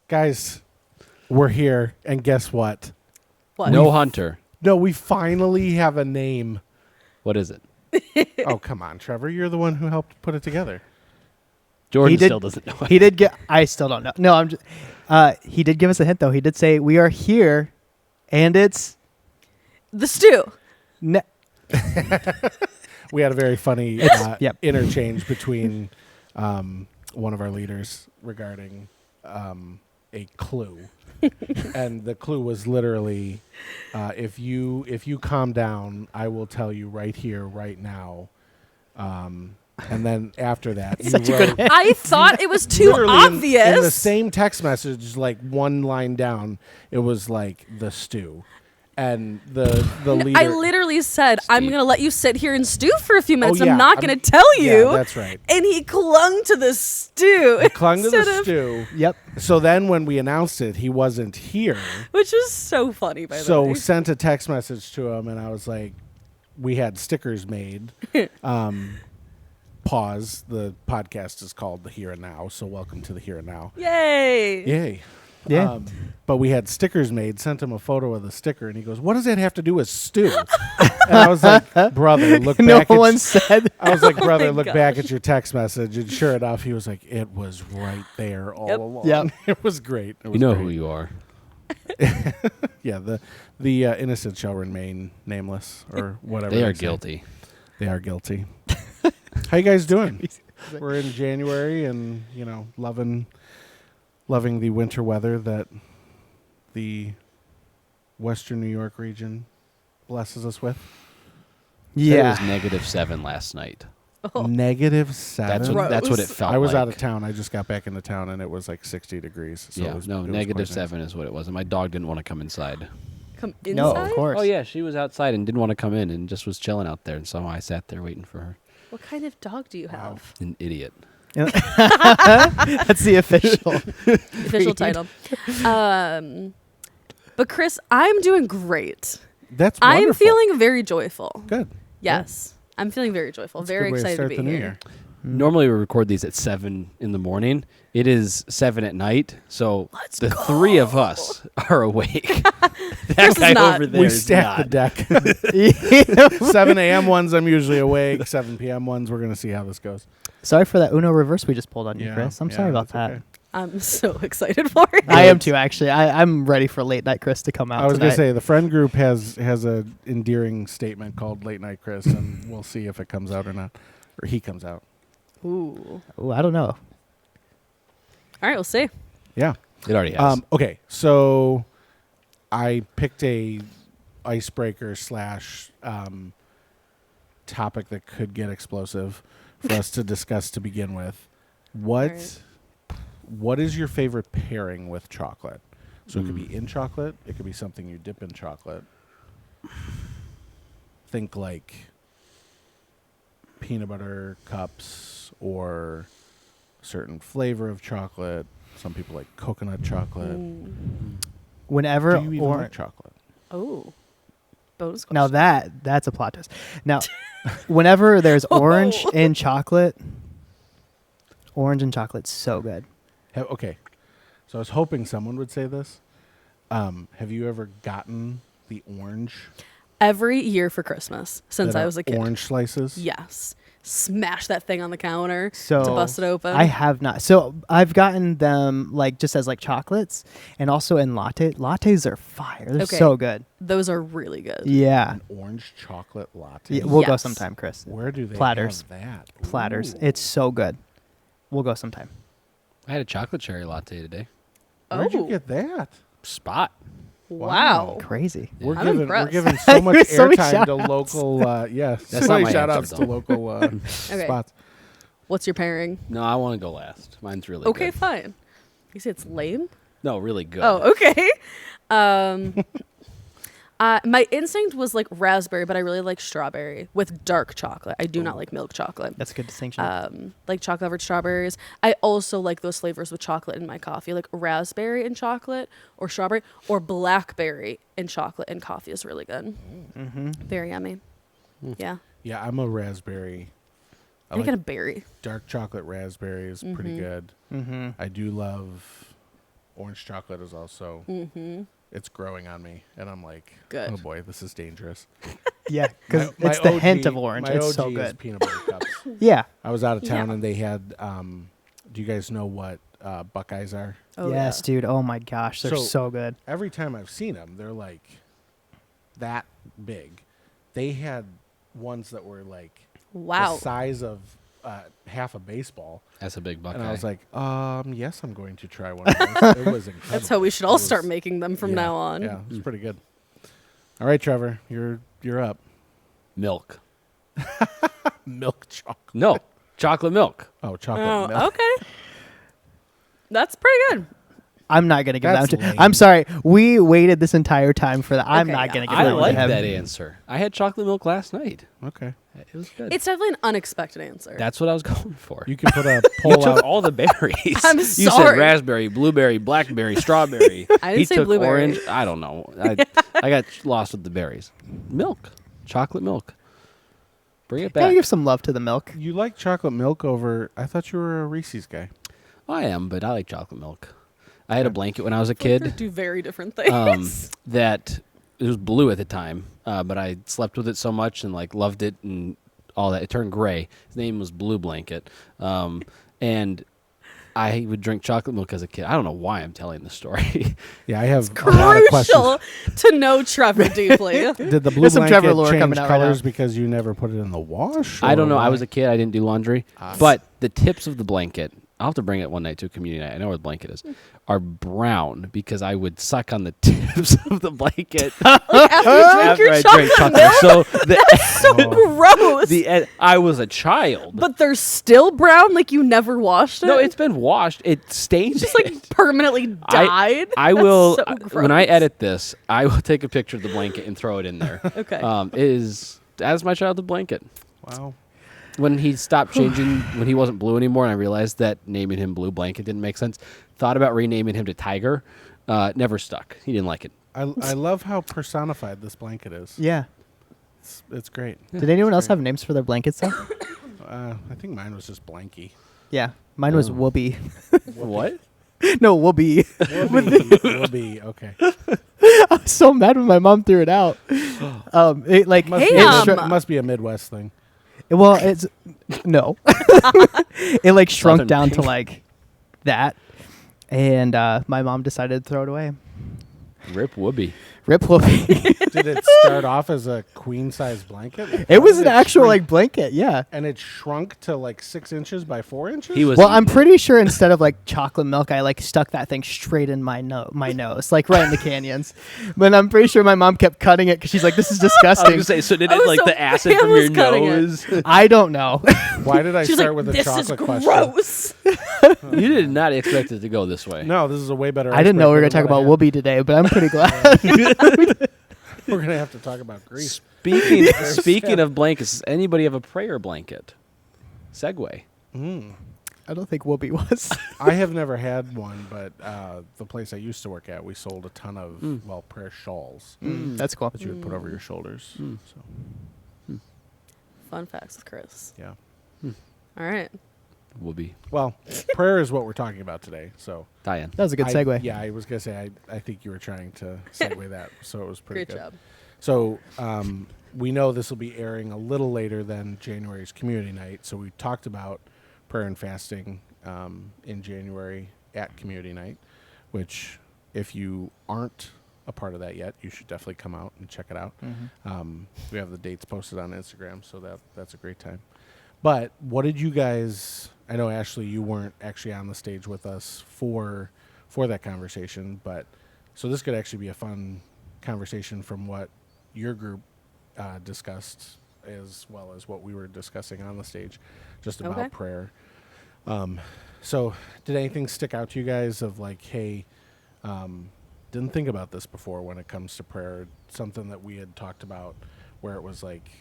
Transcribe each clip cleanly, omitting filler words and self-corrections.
Guys, we're here, and guess what? What? No Hunter. No, we finally have a name. What is it? Oh, come on, Trevor. You're the one who helped put it together. Jordan still doesn't know. He did get. I still don't know. No, I'm just. He did give us a hint though. He did say we are here, and it's. The stew. We had a very funny Yep. interchange between one of our leaders regarding a clue. And the clue was literally, if you calm down, I will tell you right here, right now. And then after that, you wrote I thought it was too literally obvious. in the same text message, like one line down, it was like the stew. And the leader. I literally said, I'm Steve. going to let you sit here and stew for a few minutes. yeah, I'm not going to tell you. Yeah, that's right. And he clung to the stew. He clung to the instead of- stew. Yep. So then when we announced it, he wasn't here. Which was so funny, by the So way. sent a text message to him, and I was like, we had stickers made. Pause. The podcast is called The Here and Now, so welcome to The Here and Now. Yay. Yay. Yeah. But we had stickers made, sent him a photo of the sticker, and he goes, what does that have to do with stew? And I was like, brother, look No back at one said. I was like, brother, my look back gosh. at your text message. And sure enough, he was like, it was right there all Yep. along. Yep. It was great. It was You know great. who you are. Yeah, the innocent shall remain nameless or whatever. They are say. guilty. They are guilty. How you guys doing? We're in January and, loving the winter weather that the Western New York region blesses us with. It Yeah. was -7 last night. -7. That's what it felt like. I was out of town. I just got back into town, and it was like 60 degrees. So Yeah, it was, no, it was quite nice. -7 is what it was. And my dog didn't want to come inside. Come inside? No, of course. Oh, yeah, she was outside and didn't want to come in and just was chilling out there. And so I sat there waiting for her. What kind of dog do you Wow. have? An idiot. That's the official. Official title. But Chris, I'm doing great. That's I'm wonderful. feeling very joyful. Good. Yes. I'm feeling very joyful. That's a Very good way to excited to start be the new here. year. Normally we record these at 7 in the morning. It is 7 at night. So Let's the go. three of us are awake. Chris That is guy not. over there We is stack not. the deck. 7 a.m. ones, I'm usually awake. 7 p.m. ones, we're going to see how this goes. Sorry for that Uno reverse we just pulled on you, Yeah, Chris. I'm yeah, sorry about that's that. okay. I'm so excited for it. I am too, actually. I'm ready for late night Chris to come out. I was tonight. going to say, the friend group has a endearing statement called Late Night Chris, and we'll see if it comes out or not. Or he comes out. Ooh. Ooh, I don't know. All right, we'll see. Yeah. It already has. Okay, so I picked a icebreaker / topic that could get explosive for us to discuss to begin with. What is your favorite pairing with chocolate? So it could be in chocolate. It could be something you dip in chocolate. Think like peanut butter cups or certain flavor of chocolate. Some people like coconut chocolate. Whenever Do you even like chocolate? Oh. Bonus question. now that's a plot twist. Now, whenever there's orange in chocolate, orange and chocolate's so good. Okay, so I was hoping someone would say this. Have you ever gotten the orange? Every year for Christmas since that I are was a kid. Orange slices? Yes. Smash that thing on the counter So to bust it open. I have not. So I've gotten them like just as like chocolates, and also in latte. Lattes are fire. They're Okay. so good. Those are really good. Yeah. An orange chocolate latte? Yeah, we'll go Yes. sometime, Chris. Where do they Platters. have that? Platters. Ooh. It's so good. We'll go sometime. I had a chocolate cherry latte today. Where'd you Oh. get that? Spot. Wow. Crazy. We're I'm giving impressed. so much So many airtime to shout-outs. local. That's so not many my shout answer, outs to though. local Okay. spots. What's your pairing? No, I want to go last. Mine's really Okay, good. fine. You say it's lame? No, really good. Oh, okay. My instinct was like raspberry, but I really like strawberry with dark chocolate. I do not like milk chocolate. That's a good distinction. Like chocolate covered strawberries. I also like those flavors with chocolate in my coffee, like raspberry and chocolate, or strawberry, or blackberry and chocolate and coffee is really good. Mm-hmm. Very yummy. Yeah. Yeah, I'm a raspberry. I Any like kind of berry. dark chocolate raspberry is pretty good. Mm-hmm. I do love orange chocolate is also it's growing on me, and I'm like, Good. oh boy, this is dangerous. Yeah, because My it's the OG hint of orange. My It's OG so is good. peanut butter cups. Yeah. I was out of town Yeah. and they had. Do you guys know what Buckeyes are? Oh, yes, yeah. dude. Oh my gosh, they're so good. Every time I've seen them, they're like that big. They had ones that were like Wow. the size of half a baseball, That's a big Buckeye. and I was like, yes, I'm going to try one of those. It was incredible. That's how we should It all was- start making them from yeah, now on. Yeah, it's pretty good. All right, Trevor, you're up. milk. Milk chocolate. No, chocolate milk. Oh, chocolate Oh, milk. okay. That's pretty good. I'm not gonna give That's that. lame. I'm sorry. We waited this entire time for that. I'm Okay, not yeah. gonna give I that one like to him. that answer. I had chocolate milk last night. Okay. It was good. It's definitely an unexpected answer. That's what I was going for. You can put a You poll took out. all the berries. I'm You said sorry. raspberry, blueberry, blackberry, strawberry. I didn't he say took blueberry. orange. I don't know. I got lost with the berries. Milk, chocolate milk. Bring it Gotta back. give some love to the milk. You like chocolate milk over? I thought you were a Reese's guy. I am, but I like chocolate milk. I had a blanket when I was a I feel like they kid do very different things. that it was blue at the time, but I slept with it so much and like loved it and all that. It turned gray. His name was Blue Blanket, and I would drink chocolate milk as a kid. I don't know why I'm telling this story. Yeah, I have a lot of questions. Crucial to know Trevor deeply. Did the blue There's some blanket Trevor lore change coming out right colors now. because you never put it in the wash? I don't or know. I why? was a kid. I didn't do laundry, but the tips of the blanket. I'll have to bring it one night to a community night. I know where the blanket is. Are brown because I would suck on the tips of the blanket After you drink after your I chocolate drank milk, chocolate. So so gross. I was a child. But they're still brown, like you never washed it. no, it's been washed. It stains. just like permanently died. I That's will so when I gross. edit this. I will take a picture of the blanket and throw it in there. Okay. It is as my childhood blanket. Wow. When he stopped changing, when he wasn't blue anymore, and I realized that naming him Blue Blanket didn't make sense. Thought about renaming him to Tiger. Never stuck. He didn't like it. I love how personified this blanket is. Yeah. It's great. Did anyone else have names for their blankets though? I think mine was just Blanky. Yeah. Mine was Whoopi. What? No, Whoopi. Will be okay. I was so mad when my mom threw it out. It like Must, Hey, be, um, must be a Midwest thing. well, it's no. It like shrunk Southern down to pink. like that, and my mom decided to throw it away. Rip Whoopi. Rip Whoopi. Did it start off as a queen size blanket? It was How an did actual shrink? like blanket. Yeah. And it shrunk to like 6 inches by 4 inches. He was. Well, I'm pretty sure instead of like chocolate milk, I like stuck that thing straight in my nose, like right in the canyons. But I'm pretty sure my mom kept cutting it because she's like, "This is I was disgusting." gonna say. So did Oh, it like so the acid Pam from your was cutting it. nose? I don't know. Why did I She's start like, with a this is chocolate question? gross. You did not expect it to go this way. No, this is a way better. I didn't know we were icebreaker gonna talk than about what I Whoopi today, but I'm pretty glad. had. We're gonna have to talk about Greece. Speaking of blankets, does anybody have a prayer blanket? Segue. I don't think Whoopi was. I have never had one, but the place I used to work at, we sold a ton of prayer shawls That's cool. that you would put over your shoulders. So Fun facts with Chris. yeah. All right. Whoopi. Well, prayer is what we're talking about today. So Diane. That was a good I- segue. Yeah, I was gonna say I think you were trying to segue that, so it was pretty Great good. job. So we know this will be airing a little later than January's community night. So we talked about prayer and fasting in January at community night, which if you aren't a part of that yet, you should definitely come out and check it out. We have the dates posted on Instagram, so that's a great time. But what did you guys? I know Ashley, you weren't actually on the stage with us for that conversation, but so this could actually be a fun conversation from what your group discussed as well as what we were discussing on the stage, just about Okay. prayer. So did anything stick out to you guys of like, hey, didn't think about this before when it comes to prayer? Something that we had talked about where it was like,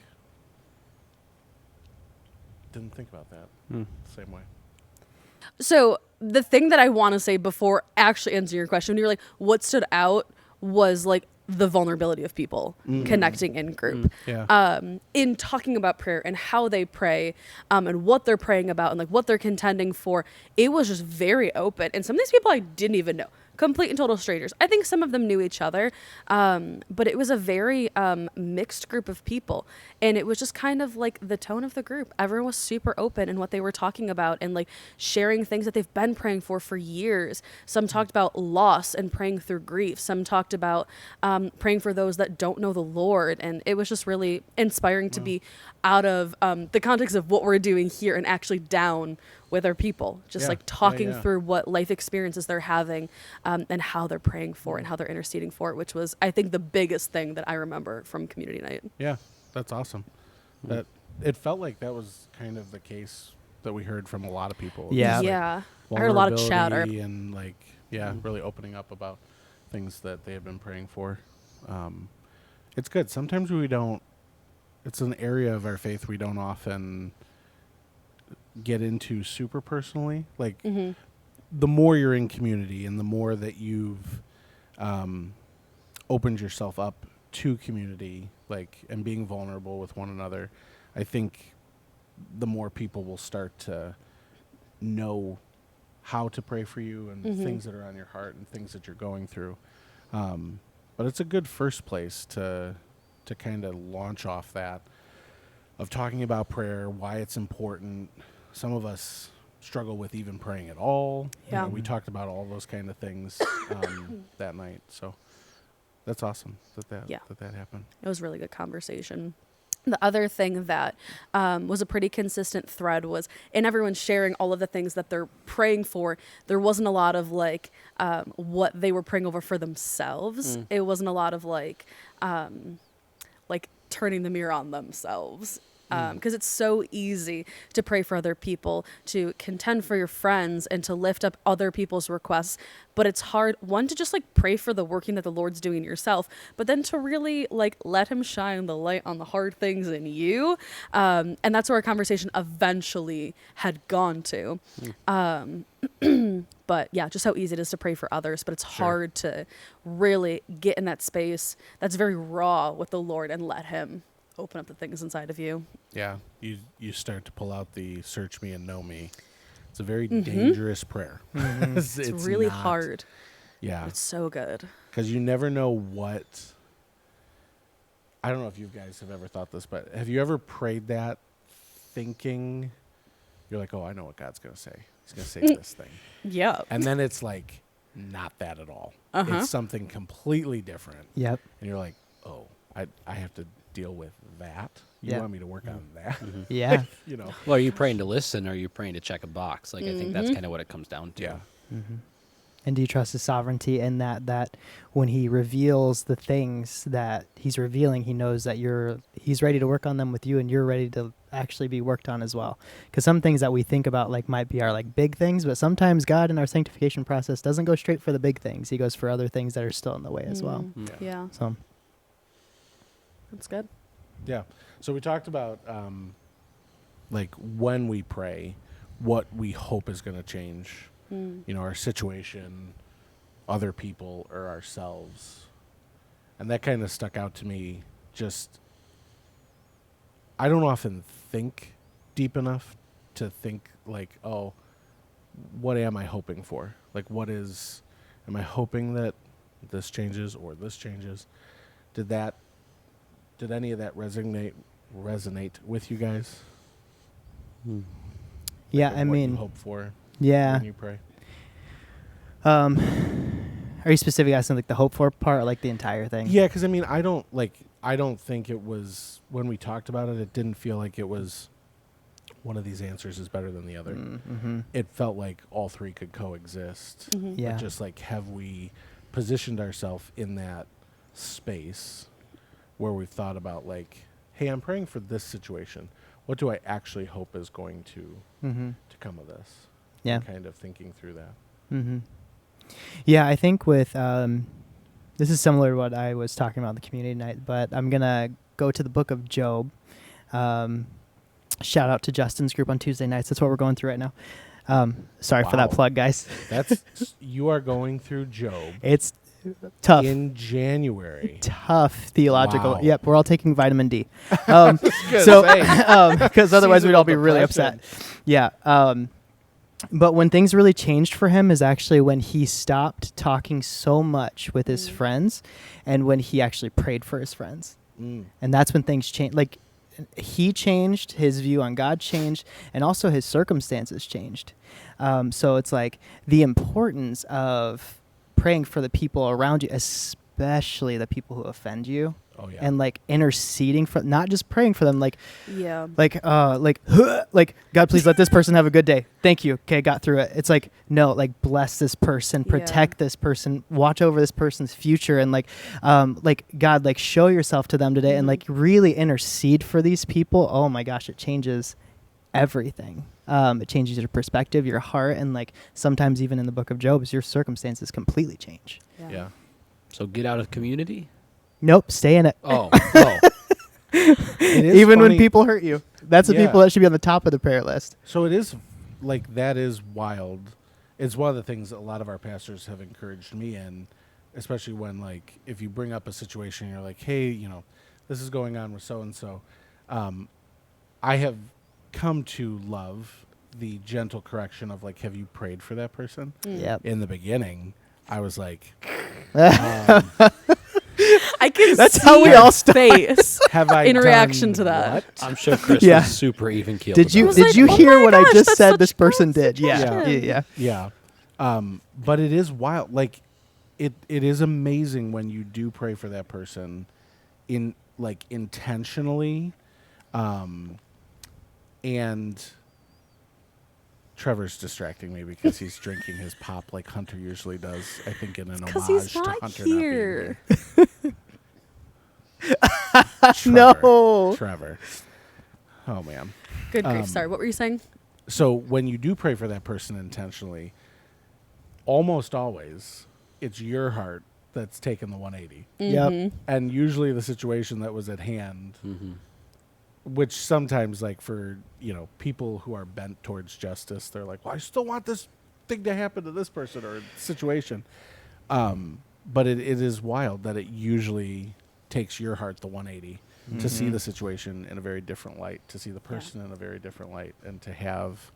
didn't think about that. Same way. So the thing that I want to say before actually answering your question, when you're like, what stood out was like the vulnerability of people connecting in group. Yeah. In talking about prayer and how they pray and what they're praying about and like what they're contending for, it was just very open. And some of these people I didn't even know. complete and total strangers. I think some of them knew each other, but it was a very mixed group of people. And it was just kind of like the tone of the group. Everyone was super open in what they were talking about and like sharing things that they've been praying for years. Some talked about loss and praying through grief. Some talked about praying for those that don't know the Lord. And it was just really inspiring to be out of the context of what we're doing here and actually down with our people, just like talking through what life experiences they're having and how they're praying for it and how they're interceding for it, which was, I think, the biggest thing that I remember from community night. Yeah, that's awesome. That it felt like that was kind of the case that we heard from a lot of people. Yeah. Yeah. I heard a lot of chatter. And like, really opening up about things that they have been praying for. It's good. Sometimes we don't, it's an area of our faith we don't often get into super personally. Like the more you're in community and the more that you've opened yourself up to community, like, and being vulnerable with one another, I think the more people will start to know how to pray for you and things that are on your heart and things that you're going through. But it's a good first place to kind of launch off that of talking about prayer, why it's important. Some of us struggle with even praying at all. Yeah. We talked about all those kind of things that night. So that's awesome that happened. It was a really good conversation. The other thing that was a pretty consistent thread was in everyone sharing all of the things that they're praying for, there wasn't a lot of like what they were praying over for themselves. It wasn't a lot of like turning the mirror on themselves. Because it's so easy to pray for other people, to contend for your friends, and to lift up other people's requests. But it's hard, one, to just like pray for the working that the Lord's doing in yourself, but then to really like let him shine the light on the hard things in you. And that's where our conversation eventually had gone to. But yeah, just how easy it is to pray for others, but it's hard to really get in that space that's very raw with the Lord and let him open up the things inside of you. Yeah, you start to pull out the search me and know me. It's a very dangerous prayer. It's really not hard. Yeah. It's so good. Because you never know what... I don't know if you guys have ever thought this, but have you ever prayed that thinking... You're like, oh, I know what God's going to say. He's going to say this thing. Yeah. And then it's like, not that at all. It's something completely different. Yep. And you're like, oh, I have to deal with that? You want me to work on that? Yeah. You know. Well, are you praying to listen or are you praying to check a box? Like, I think that's kind of what it comes down to. Yeah. And do you trust his sovereignty in that when he reveals the things that he's revealing, he knows that he's ready to work on them with you and you're ready to actually be worked on as well? Because some things that we think about like might be our like big things, but sometimes God in our sanctification process doesn't go straight for the big things. He goes for other things that are still in the way as well. Yeah. So That's good. Yeah. So we talked about like when we pray, what we hope is going to change. You know, our situation, other people, or ourselves. And that kind of stuck out to me. Just, I don't often think deep enough to think like, oh, what am I hoping for? Like, am I hoping that this changes or this changes? Did any of that resonate with you guys? yeah, Like, I what mean, you hope for yeah. when you pray? Are you specific as in like the hope for part or like the entire thing? Yeah, because I mean, I don't think it was, when we talked about it, it didn't feel like it was one of these answers is better than the other. It felt like all three could coexist. Yeah. But just like, have we positioned ourselves in that space where we've thought about like, hey, I'm praying for this situation. What do I actually hope is going to come of this? Yeah. And kind of thinking through that. Yeah, I think with this is similar to what I was talking about in the community night, but I'm gonna go to the book of Job. Shout out to Justin's group on Tuesday nights. That's what we're going through right now. Sorry for that Wow. plug, guys. You are going through Job It's tough. in January. Tough theological. Wow. Yep, we're all taking vitamin D. Because Because otherwise we'd all be really upset. Yeah. But when things really changed for him is actually when he stopped talking so much with his friends and when he actually prayed for his friends. And that's when things changed. Like, he changed, his view on God changed, and also his circumstances changed. So it's like the importance of praying for the people around you, especially the people who offend you. Oh yeah. And like interceding for, not just praying for them, like Yeah. like God, please let this person have a good day. Thank you. Okay, got through it. It's like, no, like bless this person, protect this person, watch over this person's future, and like God, like show yourself to them today, and like really intercede for these people. Oh my gosh, it changes everything. It changes your perspective, your heart, and like sometimes even in the book of Job, your circumstances completely change. Yeah. So get out of community. Nope, stay in it. Oh, oh. It is Even when funny. people hurt you. That's the Yeah. people that should be on the top of the prayer list. So it is like that is wild. It's one of the things that a lot of our pastors have encouraged me in, especially when like if you bring up a situation, you're like, hey, you know, this is going on with so and so. I have come to love the gentle correction of like, have you prayed for that person? Yep. In the beginning, I was like, I can That's see how we your all start. face have I in done reaction to that. what? I'm sure Chris Yeah. was super even keeled. Did you was did like, you oh hear my what I gosh, just that's said such this person close did? Yeah. suggestion. Yeah. Yeah. But it is wild. Like it is amazing when you do pray for that person in like intentionally. And Trevor's distracting me because he's drinking his pop like Hunter usually does. I think in an homage Because he's to not Hunter here. not being here. No. Trevor. Oh man. Good grief. Sorry, what were you saying? So when you do pray for that person intentionally, almost always it's your heart that's taken the 180. Yep. And usually the situation that was at hand, which sometimes like for, you know, people who are bent towards justice, they're like, well, I still want this thing to happen to this person or situation. But it is wild that it usually takes your heart the 180 to see the situation in a very different light, to see the person in a very different light, and to have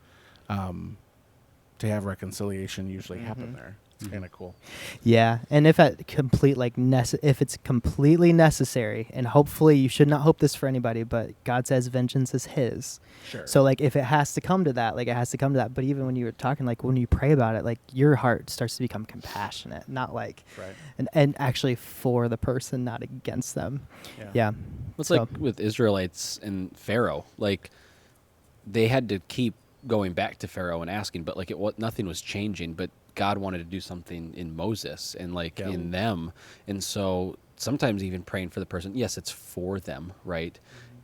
reconciliation usually happen there. It's kind of cool. Yeah, and if at complete like if it's completely necessary, and hopefully you should not hope this for anybody, but God says vengeance is His. Sure. So like if it has to come to that, like it has to come to that. But even when you were talking, like when you pray about it, like your heart starts to become compassionate, not like Right. and actually for the person, not against them. Yeah. It's So- like with Israelites and Pharaoh. Like they had to keep going back to Pharaoh and asking, but like nothing was changing. But God wanted to do something in Moses and like in them, and so sometimes even praying for the person. Yes, it's for them, right?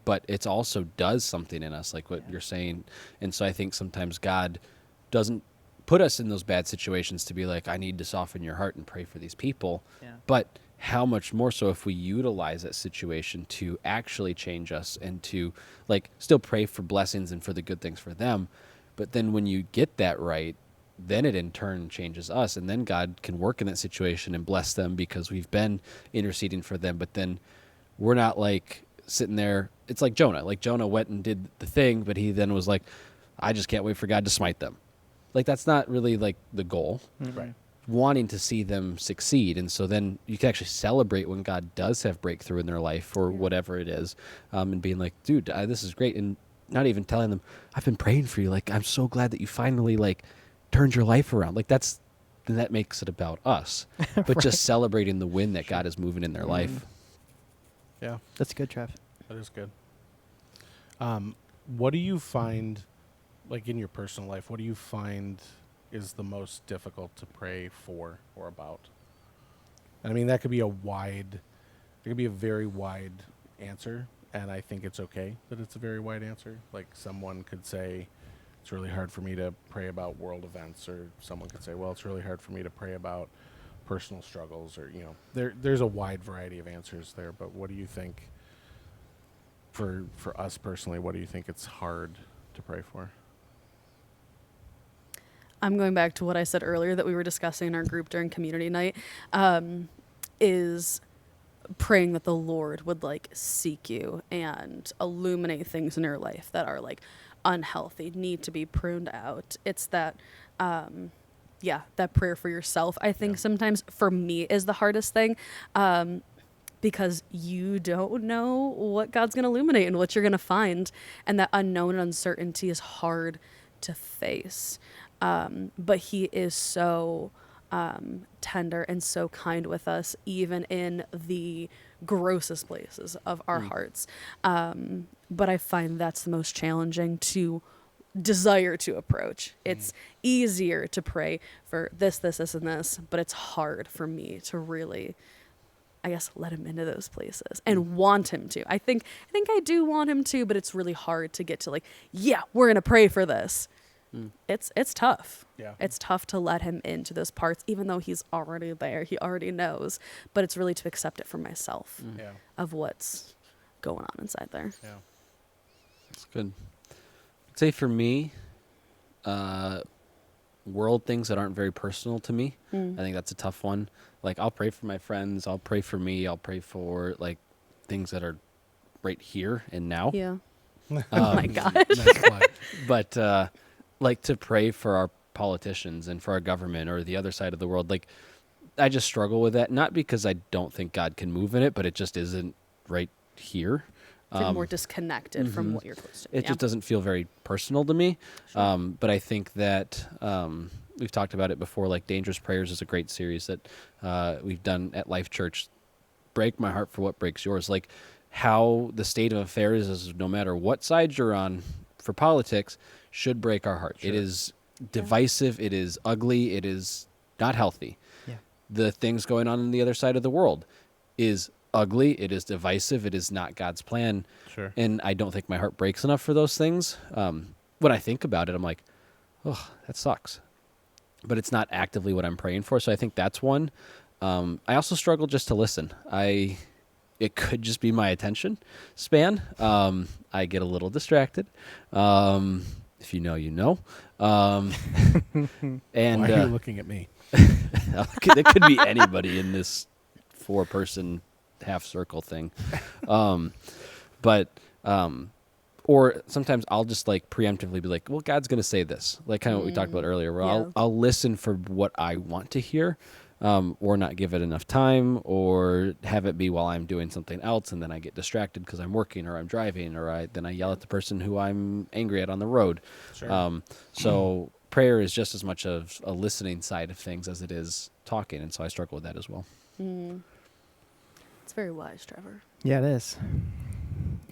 But it's also does something in us, like what you're saying. And so I think sometimes God doesn't put us in those bad situations to be like, I need to soften your heart and pray for these people. Yeah. But how much more so if we utilize that situation to actually change us and to like still pray for blessings and for the good things for them. But then when you get that right, then it in turn changes us, and then God can work in that situation and bless them because we've been interceding for them. But then we're not like sitting there. It's like Jonah. Like Jonah went and did the thing, but he then was like, I just can't wait for God to smite them. Like that's not really like the goal. Right. Wanting to see them succeed. And so then you can actually celebrate when God does have breakthrough in their life or whatever it is, and being like, dude, this is great. And not even telling them, I've been praying for you. Like, I'm so glad that you finally like turned your life around. Like that makes it about us, but just celebrating the win that God is moving in their life. Yeah. That's good, Trev. That is good. What do you find, like in your personal life, what do you find is the most difficult to pray for or about? And I mean, that could be a very wide answer, and I think it's okay that it's a very wide answer. Like someone could say, it's really hard for me to pray about world events, or someone could say, well, it's really hard for me to pray about personal struggles, or, you know, there's a wide variety of answers there. But what do you think, for us personally, what do you think it's hard to pray for? I'm going back to what I said earlier that we were discussing in our group during community night, is praying that the Lord would like seek you and illuminate things in your life that are like unhealthy, need to be pruned out. It's that that prayer for yourself, I think sometimes for me is the hardest thing, because you don't know what God's going to illuminate and what you're going to find, and that unknown and uncertainty is hard to face. But he is so tender and so kind with us, even in the grossest places of our hearts. But I find that's the most challenging to desire to approach. It's easier to pray for this, and this, but it's hard for me to really, I guess, let him into those places and want him to. I think I do want him to, but it's really hard to get to like, yeah, we're going to pray for this. It's tough. Yeah. It's tough to let him into those parts, even though he's already there. He already knows, but it's really to accept it for myself Yeah. of what's going on inside there. Yeah. That's good. I'd say for me, world things that aren't very personal to me, I think that's a tough one. Like, I'll pray for my friends, I'll pray for me, I'll pray for like things that are right here and now. Yeah. Oh my gosh. Nice plug. But like to pray for our politicians and for our government or the other side of the world, like I just struggle with that. Not because I don't think God can move in it, but it just isn't right here. Feel more disconnected from what you're close to. It just doesn't feel very personal to me. Sure. But I think that we've talked about it before. Like Dangerous Prayers is a great series that we've done at Life Church. Break my heart for what breaks yours. Like how the state of affairs is, no matter what side you're on for politics, should break our heart. Sure. It is divisive. It is ugly. It is not healthy. Yeah. The things going on the other side of the world is ugly. It is divisive. It is not God's plan. Sure. And I don't think my heart breaks enough for those things. When I think about it, I'm like, oh, that sucks. But it's not actively what I'm praying for. So I think that's one. I also struggle just to listen. It could just be my attention span. I get a little distracted. If you know, you know. And Why are you looking at me? it could be anybody in this 4-person half circle thing. Or sometimes I'll just like preemptively be like, well, God's going to say this, like kind of what we talked about earlier, where Yeah. I'll listen for what I want to hear, or not give it enough time, or have it be while I'm doing something else. And then I get distracted because I'm working or I'm driving, or then I yell at the person who I'm angry at on the road. Sure. So prayer is just as much of a listening side of things as it is talking. And so I struggle with that as well. It's very wise, Trevor. Yeah, it is.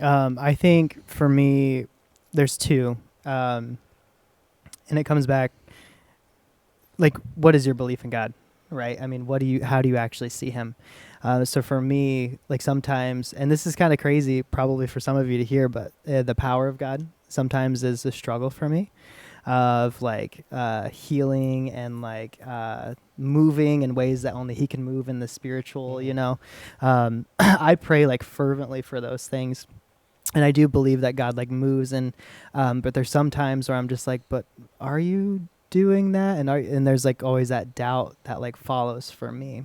I think for me, there's two. And it comes back, like, what is your belief in God, right? I mean, how do you actually see him? So for me, like sometimes, and this is kind of crazy probably for some of you to hear, but the power of God sometimes is a struggle for me, of like healing and like moving in ways that only he can move in the spiritual, you know. I pray like fervently for those things. And I do believe that God like moves, and but there's some times where I'm just like, but are you doing that? And there's like always that doubt that like follows for me.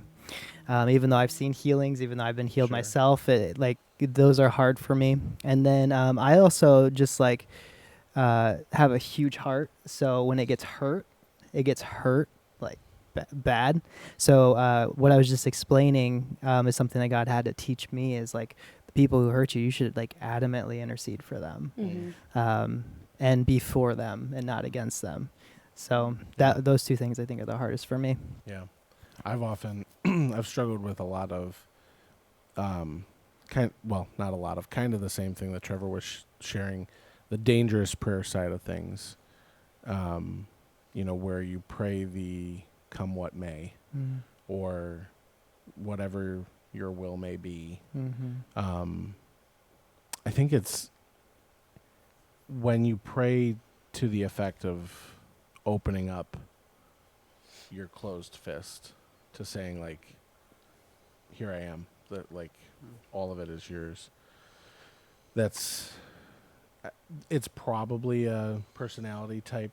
Even though I've seen healings, even though I've been healed Sure. myself, like those are hard for me. And then I also just like have a huge heart. So when it gets hurt like bad. So what I was just explaining is something that God had to teach me is like, the people who hurt you, you should like adamantly intercede for them, and be for them and not against them. So those two things I think are the hardest for me. Yeah. I've struggled with a lot of, not a lot of, kind of the same thing that Trevor was sharing, the dangerous prayer side of things, where you pray the come what may, or whatever your will may be. I think it's when you pray to the effect of opening up your closed fist to saying like, here I am, that like all of it is yours. It's probably a personality type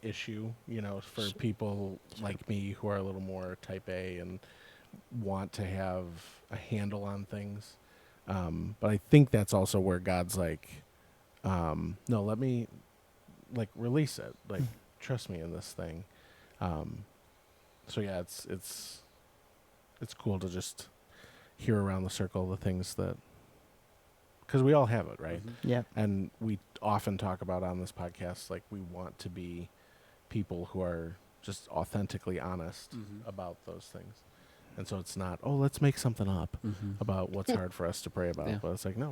issue, for people like me who are a little more type A and want to have a handle on things. But I think that's also where God's like, no, let me like release it. Like trust me in this thing. So yeah, it's cool to just hear around the circle the things that, because we all have it, right? Yeah. And we often talk about on this podcast, like we want to be people who are just authentically honest about those things. And so it's not, oh, let's make something up about what's hard for us to pray about. Yeah. But it's like, no,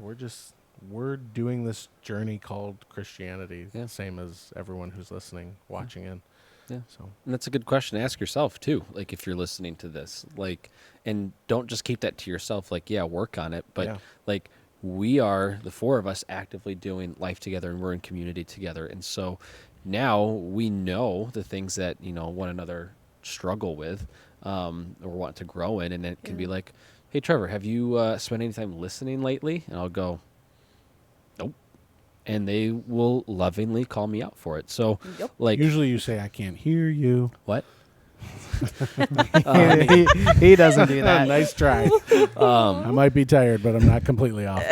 we're doing this journey called Christianity, Yeah. same as everyone who's listening, watching in. Yeah. So And that's a good question to ask yourself too. Like if you're listening to this, like, and don't just keep that to yourself. Like, yeah, work on it. But Yeah. like we are the four of us actively doing life together and we're in community together. And so now we know the things that, one another struggle with, or want to grow in. And it can be Yeah. like, hey, Trevor, have you spent any time listening lately? And I'll go, nope. And they will lovingly call me out for it. So Yep. like, usually you say, I can't hear you. what? He doesn't do that. Nice try. I might be tired, but I'm not completely off.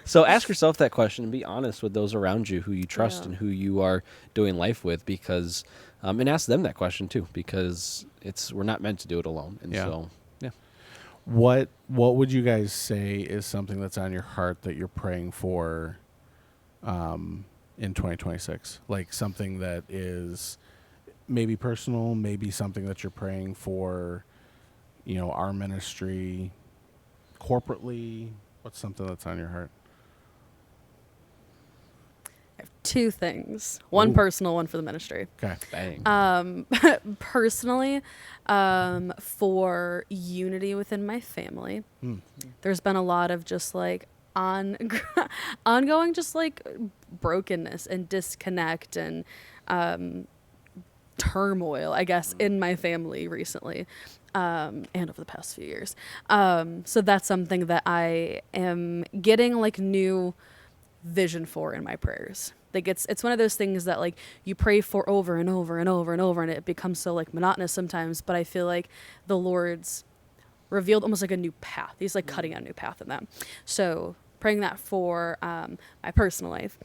So ask yourself that question and be honest with those around you who you trust Yeah. and who you are doing life with, because, and ask them that question too, because we're not meant to do it alone. And Yeah. so, yeah. What would you guys say is something that's on your heart that you're praying for in 2026? Like something that is maybe personal, maybe something that you're praying for, our ministry corporately. What's something that's on your heart? I have two things. One Ooh. personal, one for the ministry. Okay. Bang. Personally, for unity within my family, there's been a lot of just like ongoing just like brokenness and disconnect and turmoil, I guess, in my family recently, and over the past few years. So that's something that I am getting like new vision for in my prayers. Like it's one of those things that like you pray for over and over and over and over, and it becomes so like monotonous sometimes. But I feel like the Lord's revealed almost like a new path. He's like cutting out a new path in that. So praying that for my personal life.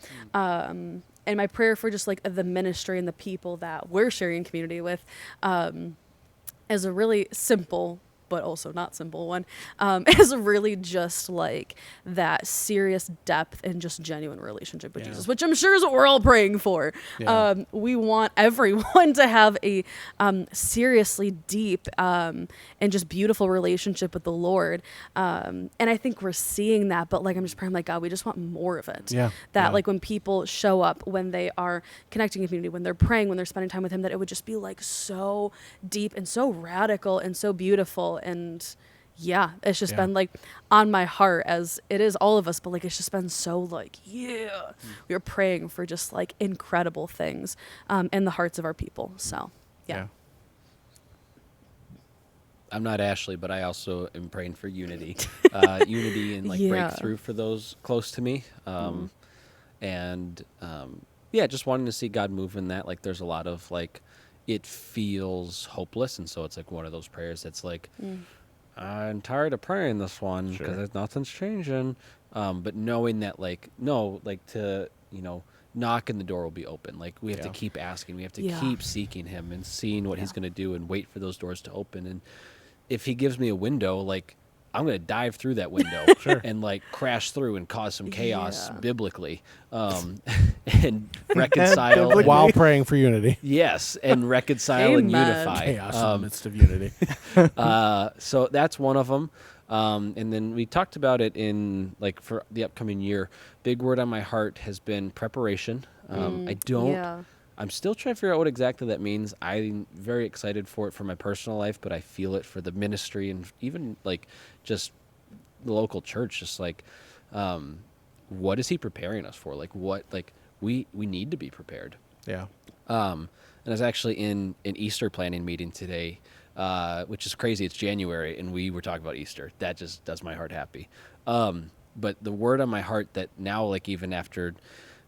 And my prayer for just like the ministry and the people that we're sharing community with is a really simple but also not simple one, is really just like that serious depth and just genuine relationship with Yeah. Jesus, which I'm sure is what we're all praying for. Yeah. We want everyone to have a seriously deep and just beautiful relationship with the Lord. And I think we're seeing that, but like I'm just praying like, God, we just want more of it. Yeah. That Yeah. like when people show up, when they are connecting in community, when they're praying, when they're spending time with Him, that it would just be like so deep and so radical and so beautiful. And yeah, it's just Yeah. been like on my heart, as it is all of us, but like it's just been so like, we are praying for just like incredible things in the hearts of our people. So yeah. I'm not Ashley, but I also am praying for unity, unity and like Yeah. breakthrough for those close to me. And yeah, just wanting to see God move in that. Like there's a lot of like, it feels hopeless. And so it's like one of those prayers that's like, I'm tired of praying this one because Sure. nothing's changing. But knowing that like, no, like to, knock and the door will be open. Like we have to Yeah. keep asking. We have to Yeah. keep seeking Him and seeing what He's going to do and wait for those doors to open. And if He gives me a window, like I'm going to dive through that window Sure. and like crash through and cause some chaos Yeah. biblically, and reconcile. Biblically. While praying for unity. Yes, and reconcile and Amen. unify. Chaos in the midst of unity. So that's one of them. And then we talked about it in like for the upcoming year. Big word on my heart has been preparation. I'm still trying to figure out what exactly that means. I'm very excited for it for my personal life, but I feel it for the ministry and even like just the local church. Just like, what is He preparing us for? Like what, like we need to be prepared. Yeah. And I was actually in an Easter planning meeting today, which is crazy. It's January, and we were talking about Easter. That just does my heart happy. But the word on my heart that now, like even after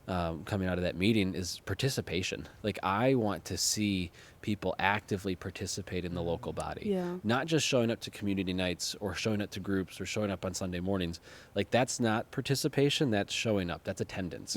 coming out of that meeting, is participation. Like I want to see people actively participate in the local body. Yeah. Not just showing up to community nights or showing up to groups or showing up on Sunday mornings. Like, that's not participation, that's showing up, that's attendance.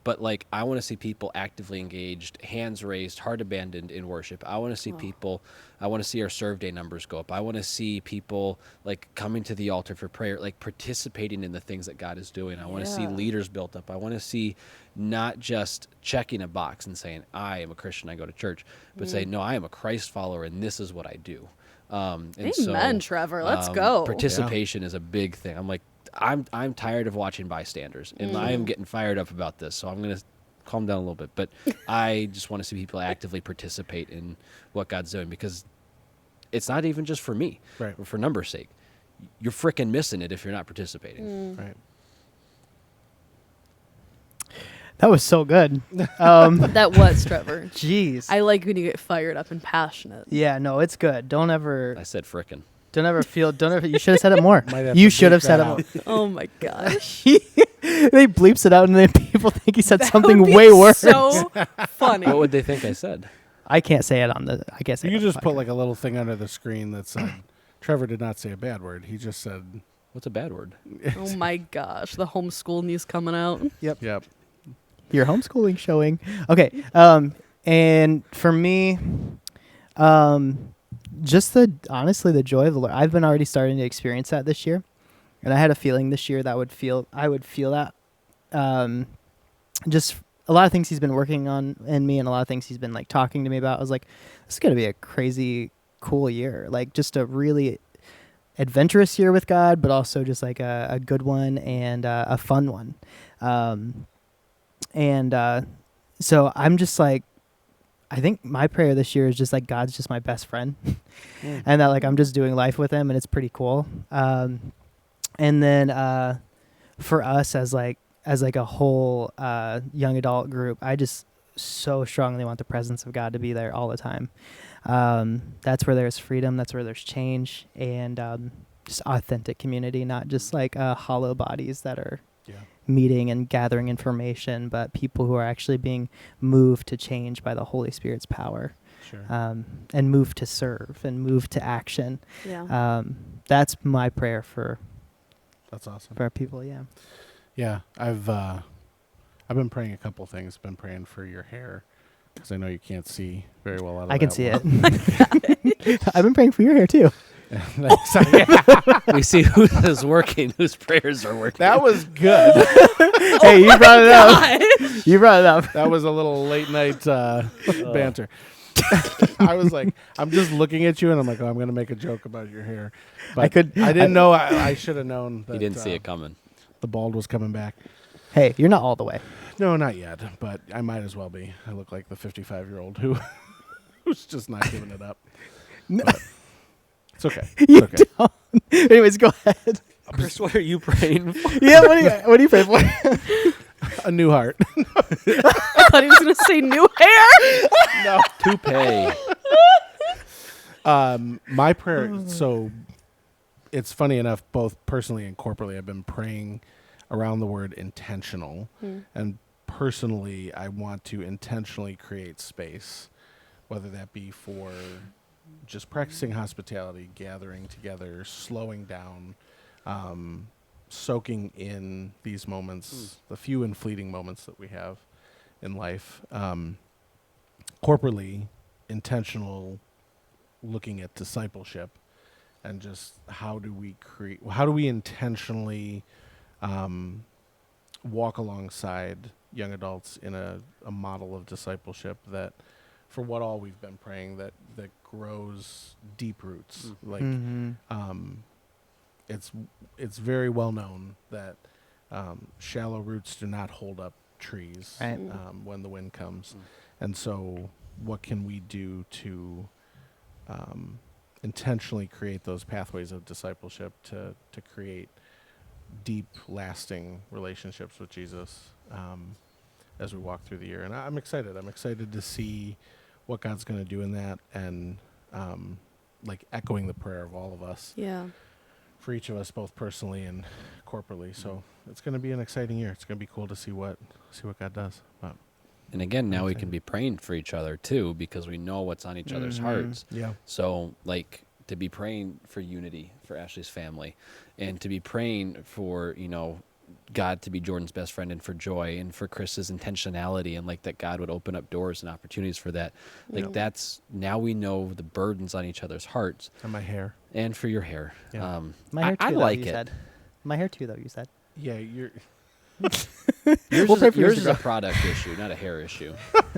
But like, I want to see people actively engaged, hands raised, heart abandoned in worship. I want to see people, I want to see our serve day numbers go up. I want to see people like coming to the altar for prayer, like participating in the things that God is doing. I want to see Yeah. leaders built up. I want to see not just checking a box and saying, I am a Christian, I go to church, but saying, no, I am a Christ follower and this is what I do. Amen, Trevor. Let's go. Participation is a big thing. I'm like, I'm tired of watching bystanders, and I am getting fired up about this. So I'm gonna calm down a little bit. But I just want to see people actively participate in what God's doing, because it's not even just for me, Right. or for numbers' sake. You're freaking missing it if you're not participating. Right. That was so good. That was Trevor. Jeez. I like when you get fired up and passionate. Yeah, no, it's good. Don't ever I said frickin'. you should have said it more. Might have You to should have bleep said it that more. Oh my gosh. They bleeps it out and then people think he said That something would be way worse. So funny. What would they think I said? I can't say it on the I guess You could just put like a little thing under the screen that said, Trevor did not say a bad word. He just said, What's a bad word? Oh my gosh. The homeschool news coming out. yep. your homeschooling showing. Okay. And for me, just honestly the joy of the Lord. I've been already starting to experience that this year. And I had a feeling this year that I would feel that. Just a lot of things he's been working on in me and a lot of things he's been like talking to me about. I was like, this is going to be a crazy cool year. Like just a really adventurous year with God, but also just like a good one and a fun one. So I'm just like, I think my prayer this year is just like God's just my best friend, and that like I'm just doing life with him, and it's pretty cool. And then for us as like a whole young adult group, I just so strongly want the presence of God to be there all the time. That's where there's freedom. That's where there's change, and just authentic community, not just like hollow bodies that are meeting and gathering information, but people who are actually being moved to change by the Holy Spirit's power, Sure. and moved to serve and moved to action. Yeah. That's my prayer for That's awesome. our people. Yeah. Yeah. I've been praying a couple things. Been praying for your hair because I know you can't see very well out of I can that see one. it. I've been praying for your hair too. We see who is working, whose prayers are working. That was good. Hey, you brought it up. You brought it up. That was a little late night banter. I was like, I'm just looking at you, and I'm like, oh, I'm going to make a joke about your hair. But I didn't know. I should have known that He didn't see it coming. the bald was coming back. Hey, you're not all the way. No, not yet, but I might as well be. I look like the 55-year-old who's just not giving it up. But it's okay. You It's okay. don't. Anyways, go ahead. Chris, what are you praying for? Yeah, what do you pray for? A new heart. I thought he was going to say new hair. No. Toupee. My prayer. So it's funny enough, both personally and corporately, I've been praying around the word intentional. And personally, I want to intentionally create space, whether that be for just practicing hospitality, gathering together, slowing down, soaking in these moments, the few and fleeting moments that we have in life. Corporately, intentional looking at discipleship and just how do we intentionally walk alongside young adults in a model of discipleship that, for what all we've been praying, that grows deep roots. Like it's very well known that shallow roots do not hold up trees Right. when the wind comes. And so what can we do to intentionally create those pathways of discipleship to create deep, lasting relationships with Jesus as we walk through the year? And I'm excited. I'm excited to see what God's going to do in that, and like echoing the prayer of all of us, Yeah. for each of us, both personally and corporately. So it's going to be an exciting year. It's going to be cool to see what God does. But And again, now we Okay. can be praying for each other too, because we know what's on each other's hearts. Yeah. So, like, to be praying for unity for Ashley's family, and to be praying for, God to be Jordan's best friend, and for Joy, and for Chris's intentionality, and like that God would open up doors and opportunities for that. Like, Yeah. that's, now we know the burdens on each other's hearts, And my hair. and for your hair. Yeah. My hair too. I though, like you it. said. My hair too, though. You said. Yeah, you're. Yours, We'll pray is, for yours yours is to a product issue, not a hair issue.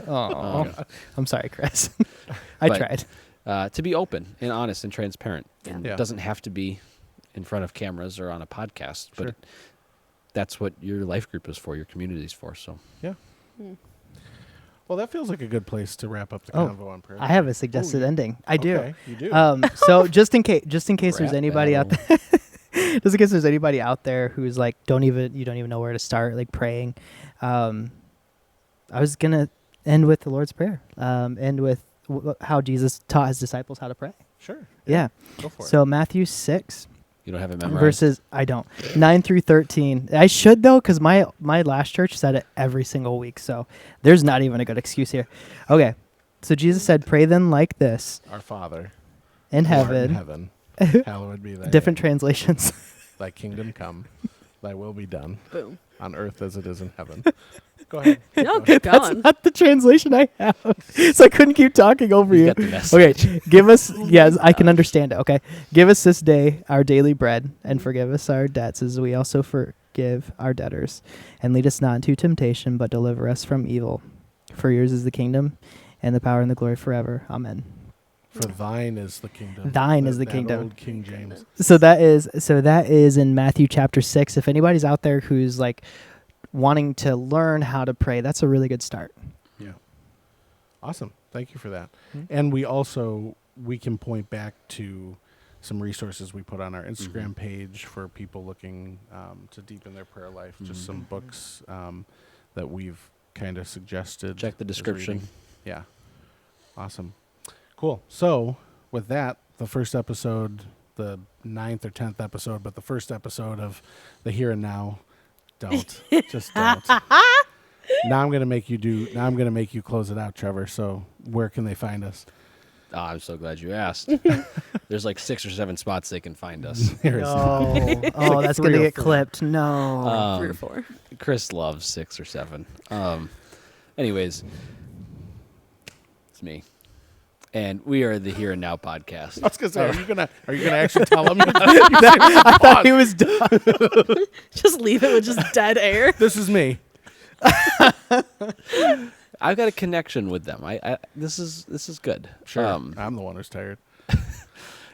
Oh, I'm sorry, Chris. I But- tried. To be open and honest and transparent. And Yeah. it doesn't have to be in front of cameras or on a podcast, but Sure. that's what your life group is for, your community is for. So Yeah. Hmm. Well, that feels like a good place to wrap up the Oh, convo on prayer. I have a suggested you- ending. I do. Okay, you do. So just in case there's Rap anybody out battle. there, just in case there's anybody out there who's like, you don't even know where to start, like praying. I was gonna end with the Lord's Prayer. End with how Jesus taught his disciples how to pray. Sure. Yeah. Go for it. So Matthew 6 you don't have it memorized. verses I don't 9 through 13. I should though, because my last church said it every single week. So there's not even a good excuse here. Okay. So Jesus said, "Pray then like this: Our Father in who art in heaven." heaven, hallowed be thy Different name. translations. Thy kingdom come, thy will be done Boom. on earth as it is in heaven. Go ahead. No, Go keep ahead. going. Not the translation I have, so I couldn't keep talking over You you. got the message. Okay, give us. Yes, I can understand it. Okay, give us this day our daily bread, and forgive us our debts, as we also forgive our debtors, and lead us not into temptation, but deliver us from evil. For yours is the kingdom, and the power and the glory forever. Amen. For thine is the kingdom. Thine is the That kingdom. Old King James. So that is in Matthew chapter 6. If anybody's out there who's like wanting to learn how to pray, that's a really good start. Yeah. Awesome. Thank you for that. Mhm. And we can point back to some resources we put on our Instagram Mhm. page for people looking to deepen their prayer life. Just Mhm. some books that we've kind of suggested. Check the as description. reading. Yeah. Awesome. Cool. So with that, the first episode, the 9th or 10th episode, but the first episode of the Here and Now. Don't. Just don't. Now I'm gonna make you close it out, Trevor. So where can they find us? Oh, I'm so glad you asked. There's like 6 or 7 spots they can find us. There is No. Oh, like that's 3 gonna or get 4. clipped. No. 3 or 4. Chris loves 6 or 7. Anyways, it's me. And we are the Here and Now podcast. I was gonna say, are you gonna actually tell them? I thought he was done. Just leave it with just dead air. This is me. I've got a connection with them. This is good. Sure. I'm the one who's tired.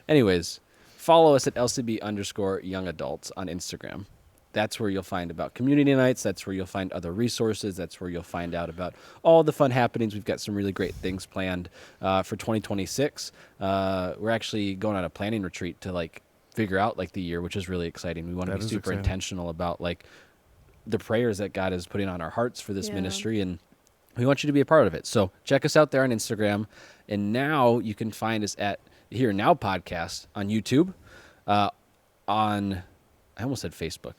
Anyways, follow us at LCB_young adults on Instagram. That's where you'll find about community nights. That's where you'll find other resources. That's where you'll find out about all the fun happenings. We've got some really great things planned for 2026. We're actually going on a planning retreat to like figure out like the year, which is really exciting. We want to That be is super exciting. intentional about like the prayers that God is putting on our hearts for this Yeah. ministry, and we want you to be a part of it. So check us out there on Instagram. And now you can find us at Here Now Podcast on YouTube, on, I almost said Facebook,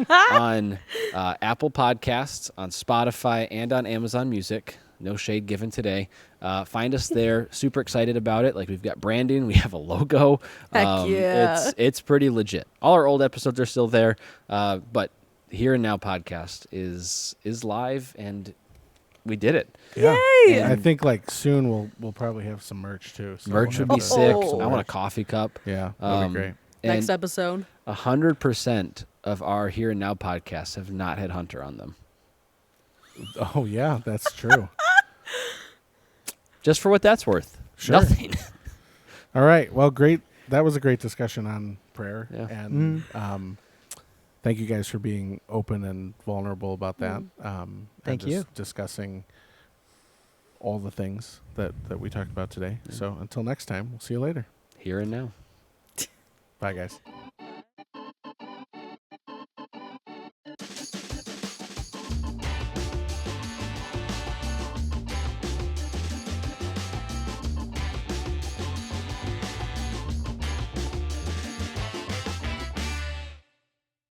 on Apple Podcasts, on Spotify, and on Amazon Music. No shade given today. Find us there. Super excited about it. Like, we've got branding. We have a logo. Heck yeah. It's pretty legit. All our old episodes are still there. But Here and Now Podcast is live, and we did it. Yeah. Yay! And I think like soon we'll probably have some merch too. So Merch we'll would be have to sick. make some I want a merch. coffee cup. Yeah, that'd be great. Next And episode. 100% of our Here and Now podcasts have not had Hunter on them. Oh yeah, that's true. Just for what that's worth. Sure. Nothing. All right. Well, great. That was a great discussion on prayer. Yeah. And thank you guys for being open and vulnerable about that. And Thank just you. discussing all the things that we talked about today. Yeah. So until next time, we'll see you later. Here and Now. Bye, guys.